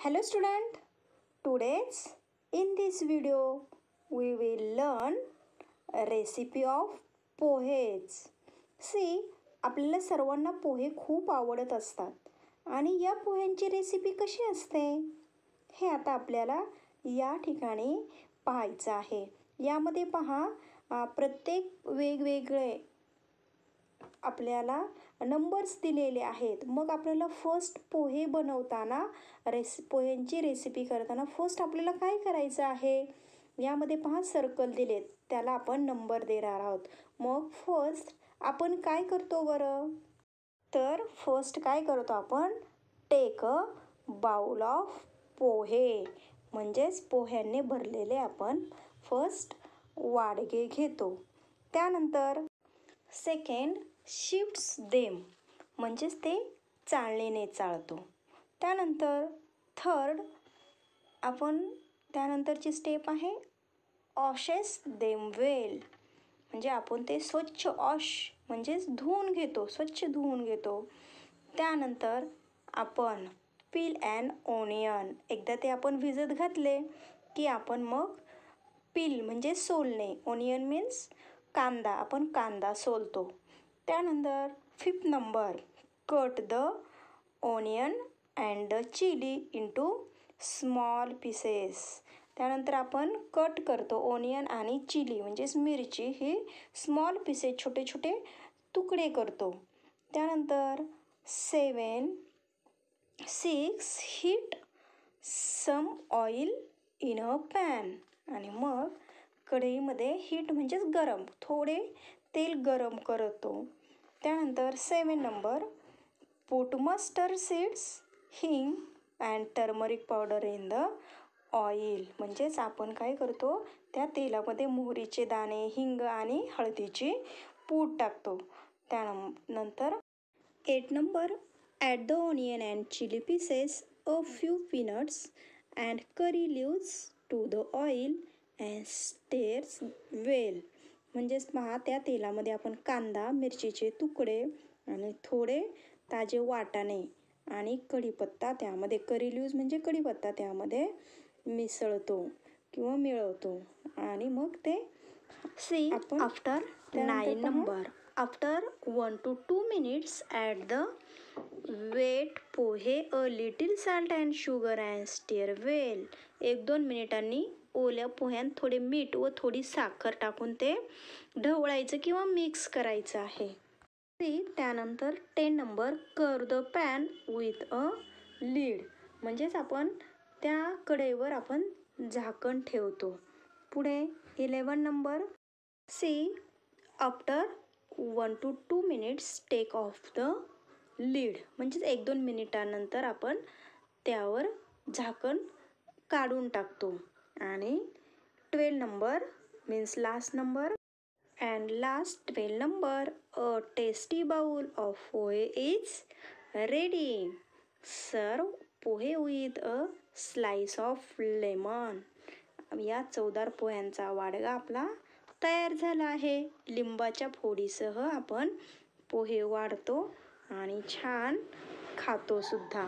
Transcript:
Hello student, today's in this video we will learn a recipe of पोहेज. आपल्याला सर्वांना पोहे खूप आवडत असतात आणि या पोह्यांची रेसिपी कशी असते हे आता आपल्याला या ठिकाणी पाहायचं आहे. यामध्ये पहा प्रत्येक वेगवेगळे आपल्याला नंबर्स दिलेले आहेत. मग आपल्याला फर्स्ट पोहे बनवताना पोह्यांची रेसिपी करताना फर्स्ट आपल्याला काय करायचं आहे, यामध्ये पहा सर्कल दिलेत, त्याला आपण नंबर देणार आहोत. मग फर्स्ट आपण काय करतो बरं, तर फर्स्ट काय करतो आपण, टेक अ बाउल ऑफ पोहे, म्हणजेच पोह्यांनी भरलेले आपण फर्स्ट वाडगे घेतो. त्यानंतर सेकंड शिफ्ट्स देम, म्हणजेच ते चाळणीने चाळतो. त्यानंतर थर्ड आपण त्यानंतरची स्टेप आहे वॉशेस देम वेल, म्हणजे आपण ते स्वच्छ वॉश म्हणजेच धुवून घेतो, स्वच्छ धुवून घेतो. त्यानंतर आपण पील अँड ओनियन, एकदा ते आपण भिजत घातले की आपण मग पील म्हणजे सोलणे, ओनियन मीन्स कांदा, आपण कांदा सोलतो. त्यानंतर fifth number cut the onion and the chilli into small pieces. त्यानंतर आपण कट करतो ओनियन आणि चिली म्हणजेच मिरची ही स्मॉल पीसेस, छोटे छोटे तुकडे करतो. त्यानंतर 6 heat some oil in a pan, आणि मग कढईमध्ये हीट म्हणजेच गरम, थोडे तेल गरम करतो. त्यानंतर 7 नंबर पुट मस्टर्ड सीड्स, हिंग and turmeric powder in the oil, म्हणजेच आपण काय करतो, त्या तेलामध्ये मोहरीचे दाणे, हिंग आणि हळदीची पूड टाकतो. त्यानंतर 8 number add the onion and chilli pieces, a few peanuts and curry leaves to the oil and stirs well, म्हणजेच पहा त्या तेलामध्ये आपण कांदा, मिरचीचे तुकडे आणि थोडे ताजे वाटाणे आणि कढीपत्ता, त्यामध्ये करी लिव्ज म्हणजे कढीपत्ता त्यामध्ये मिसळतो किंवा मिळवतो. आणि मग ते आपण after 9 number after 1 to 2 minutes add the wet poha, a little salt and sugar and stir well, 1-2 मिनिटांनी ओल्या पोह्यात थोडे मीठ व थोडी साखर टाकून ते ढवळायचं किंवा मिक्स करायचं आहे. त्यानंतर 10 number cover the pan with a lid, म्हणजेच आपण त्या कढईवर आपण झाकण ठेवतो. पुढे 11 number after 1 to 2 minutes take off the lid, म्हणजेच 1-2 मिनिटानंतर आपण त्यावर झाकण काढून टाकतो. आणि 12 number means last number and last 12 number a tasty bowl of pohe is ready. Serve pohe with a slice of lemon, या 14 पोह्यांचा वाडगा आपला तयार झाला आहे. लिंबाच्या फोडीसह आपण पोहे वाढतो आणि छान खातो सुद्धा.